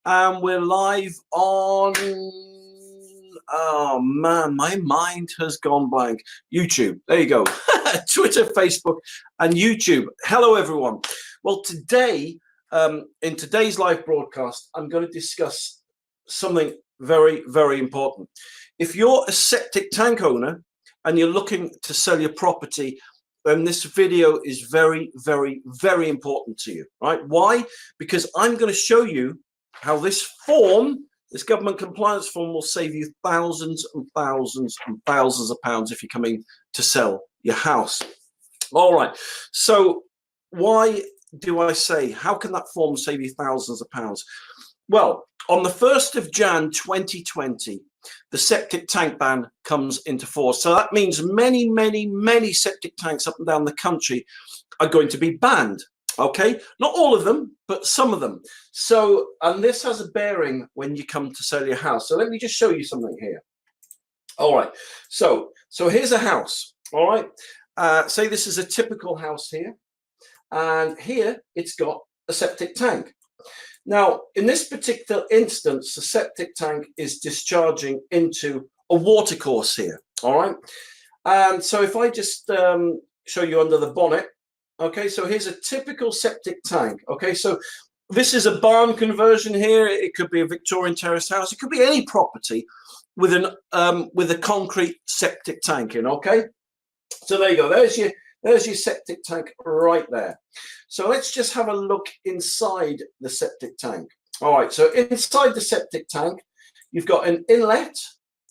and we're live on, oh man, my mind has gone blank. YouTube, there you go. Twitter, Facebook, and YouTube. Hello, everyone. Well, today, in today's live broadcast, I'm going to discuss something very, very important. If you're a septic tank owner and you're looking to sell your property, then this video is very, very, very important to you, right? Why? Because I'm going to show you how this form, this government compliance form, will save you thousands and thousands and thousands of pounds if you're coming to sell your house. All right. So why do I say, how can that form save you thousands of pounds? Well, on the 1st of Jan 2020, the septic tank ban comes into force. So that means many, many, many septic tanks up and down the country are going to be banned. Okay, not all of them, but some of them. So, and this has a bearing when you come to sell your house. So let me just show you something here. All right, so here's a house. All right, say this is a typical house here, and here it's got a septic tank. Now, in this particular instance, the septic tank is discharging into a watercourse here, all right? And so if I just show you under the bonnet, okay, so here's a typical septic tank, okay? So this is a barn conversion here. It could be a Victorian terrace house. It could be any property with a concrete septic tank in, okay? So there you go. There's your septic tank right there. So let's just have a look inside the septic tank. All right, so inside the septic tank, you've got an inlet,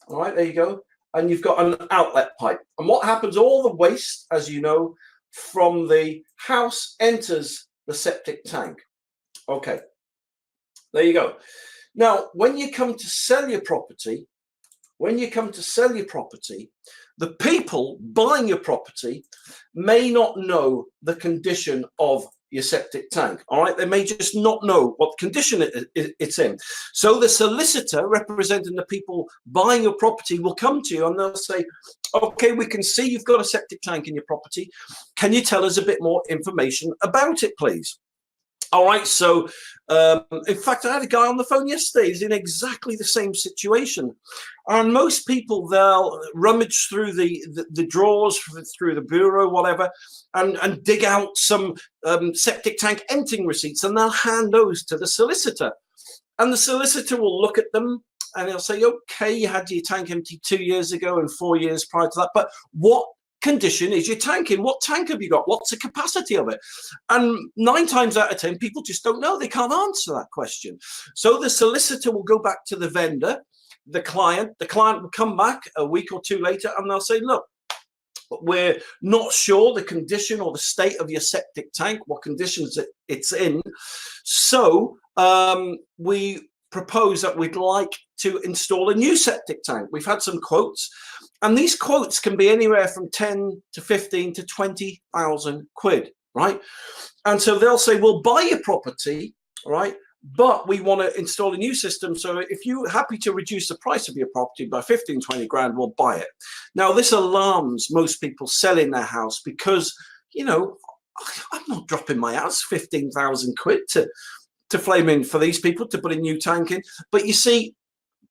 all right, there you go, and you've got an outlet pipe. And what happens, all the waste, as you know, from the house enters the septic tank. Okay, there you go. Now, when you come to sell your property, the people buying your property may not know the condition of your septic tank. All right, they may just not know what condition it's in. So the solicitor representing the people buying your property will come to you and they'll say, okay, we can see you've got a septic tank in your property. Can you tell us a bit more information about it, please? All right, so in fact, I had a guy on the phone yesterday. He's in exactly the same situation. And most people, they'll rummage through the drawers, through the bureau, whatever, and dig out some septic tank emptying receipts, and they'll hand those to the solicitor. And the solicitor will look at them and he'll say, okay, you had your tank empty 2 years ago and 4 years prior to that, but what condition is your tank in? What tank have you got? What's the capacity of it? And 9 times out of 10, people just don't know. They can't answer that question. So the solicitor will go back to the vendor, the client will come back a week or 2 later and they'll say, look, we're not sure the condition or the state of your septic tank, what conditions it's in. So we propose that we'd like to install a new septic tank. We've had some quotes, and these quotes can be anywhere from 10 to 15 to 20,000 quid, right? And so they'll say, we'll buy your property, right? But we want to install a new system. So if you're happy to reduce the price of your property by 15, 20 grand, we'll buy it. Now, this alarms most people selling their house because, you know, I'm not dropping my house 15,000 quid to flame in for these people to put a new tank in. But you see,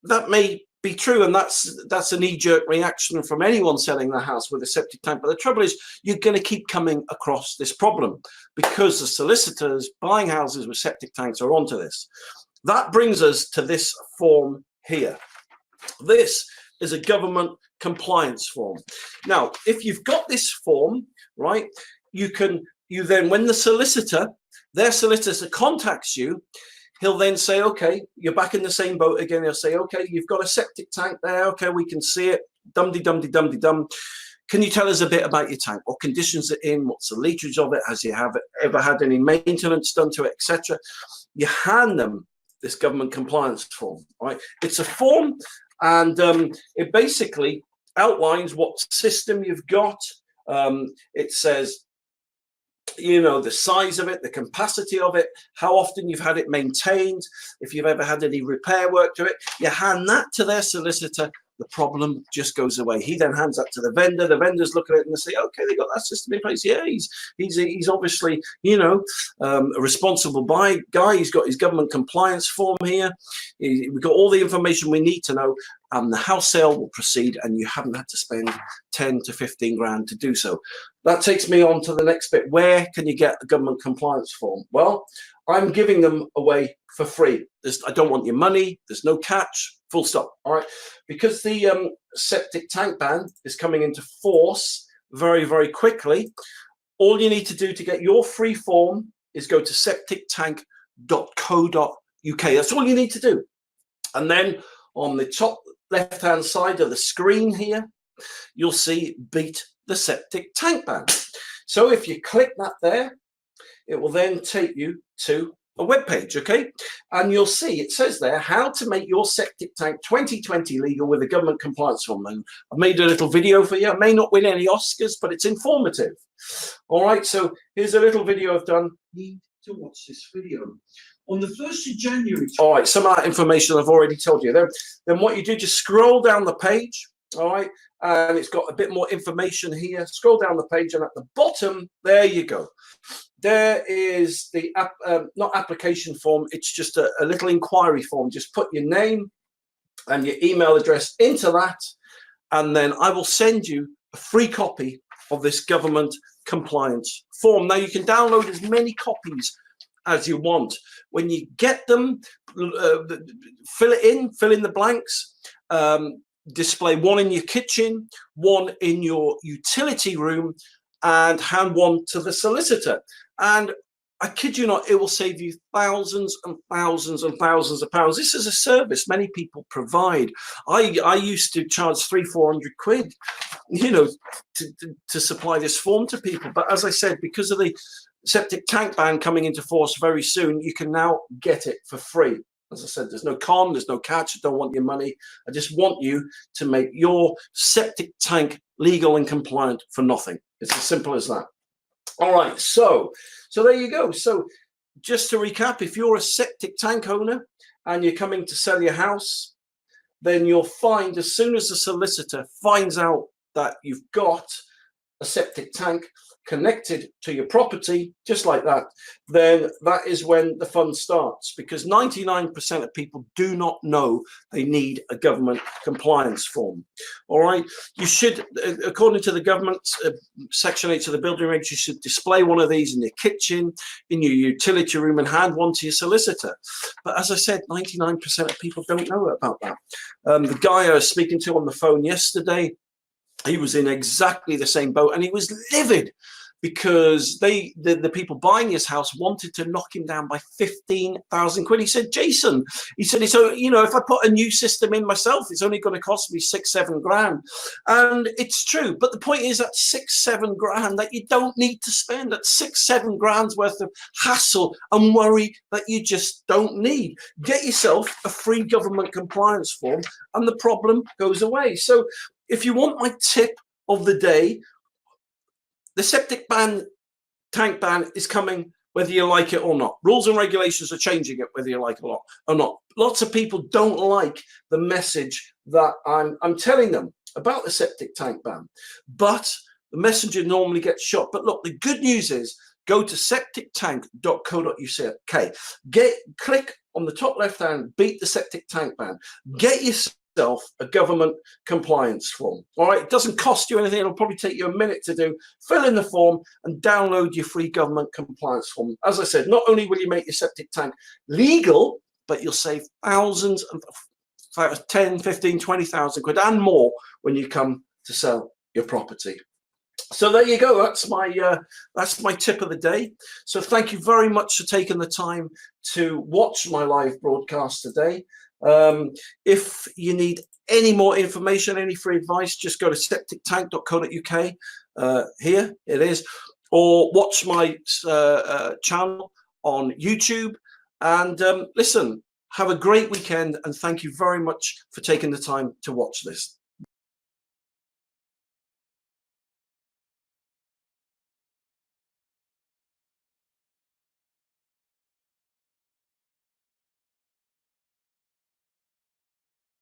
that may be true, and that's a knee-jerk reaction from anyone selling their house with a septic tank. But the trouble is, you're going to keep coming across this problem because the solicitors buying houses with septic tanks are onto this. That brings us to this form here. This is a government compliance form. Now, if you've got this form, right, you then, when their solicitor contacts you, he'll then say, okay, you're back in the same boat again. He'll say, okay, you've got a septic tank there. Okay, we can see it. Dum-de-dum-de-dum-de-dum. Can you tell us a bit about your tank? What conditions it's in? What's the leakage of it? Has you ever had any maintenance done to it, etc.? You hand them this government compliance form, right? It's a form, and it basically outlines what system you've got. It says, you know, the size of it, the capacity of it, how often you've had it maintained, if you've ever had any repair work to it. You hand that to their solicitor. the problem just goes away. He then hands that to the vendor. The vendors look at it and they say, okay, they got that system in place. Yeah, he's obviously, you know, a responsible guy. He's got his government compliance form here. We've got all the information we need to know. The house sale will proceed, and you haven't had to spend 10 to 15 grand to do so. That takes me on to the next bit. Where can you get a government compliance form? Well, I'm giving them away for free. I don't want your money. There's no catch. Full stop. All right. Because the septic tank ban is coming into force very, very quickly, all you need to do to get your free form is go to septictank.co.uk. That's all you need to do. And then on the top left-hand side of the screen here, you'll see Beat the Septic Tank Ban. So if you click that there, it will then take you to a web page, okay? And you'll see it says there how to make your septic tank 2020 legal with a government compliance form. And I've made a little video for you. I may not win any Oscars, but it's informative. All right, so here's a little video I've done. You need to watch this video. On the 1st of January. All right, some of that information I've already told you. Then what you do, just scroll down the page, all right? And it's got a bit more information here. Scroll down the page, and at the bottom, there you go. There is the not application form. It's just a little inquiry form. Just put your name and your email address into that, and then I will send you a free copy of this government compliance form. Now, you can download as many copies as you want. When you get them, fill in the blanks. Display one in your kitchen, one in your utility room, and hand one to the solicitor. And I kid you not, it will save you thousands and thousands and thousands of pounds. This is a service many people provide. I used to charge 300-400 quid, you know, to supply this form to people. But as I said, because of the septic tank ban coming into force very soon, you can now get it for free. As I said, there's no con, there's no catch. I don't want your money. I just want you to make your septic tank legal and compliant for nothing. It's as simple as that. All right, so there you go. So just to recap, if you're a septic tank owner and you're coming to sell your house, then you'll find as soon as the solicitor finds out that you've got a septic tank connected to your property, just like that, then that is when the fun starts, because 99% of people do not know they need a government compliance form. All right, you should, according to the government, Section 8 of the building regs, you should display one of these in your kitchen, in your utility room, and hand one to your solicitor. But as I said, 99% of people don't know about that. The guy I was speaking to on the phone yesterday, he was in exactly the same boat, and he was livid because the people buying his house wanted to knock him down by 15,000 quid. He said, Jason, he said, so, you know, if I put a new system in myself, it's only going to cost me 6-7 grand. And it's true. But the point is that 6-7 grand that you don't need to spend, that 6-7 grand's worth of hassle and worry that you just don't need. Get yourself a free government compliance form and the problem goes away. So if you want my tip of the day, the septic tank ban is coming whether you like it or not. Rules and regulations are changing it whether you like it or not. Lots of people don't like the message that I'm telling them about the septic tank ban, but the messenger normally gets shot. But look, the good news is go to septictank.co.uk. Click on the top left hand, beat the septic tank ban. Get yourself a government compliance form. All right, it doesn't cost you anything. It'll probably take you a minute to do. Fill in the form and download your free government compliance form. As I said, not only will you make your septic tank legal, but you'll save thousands and 10, 15, 20,000 quid and more when you come to sell your property. So there you go. That's my tip of the day. So thank you very much for taking the time to watch my live broadcast today. If you need any more information, any free advice, just go to septictank.co.uk. Here it is, or watch my channel on YouTube. And listen, have a great weekend, and thank you very much for taking the time to watch this.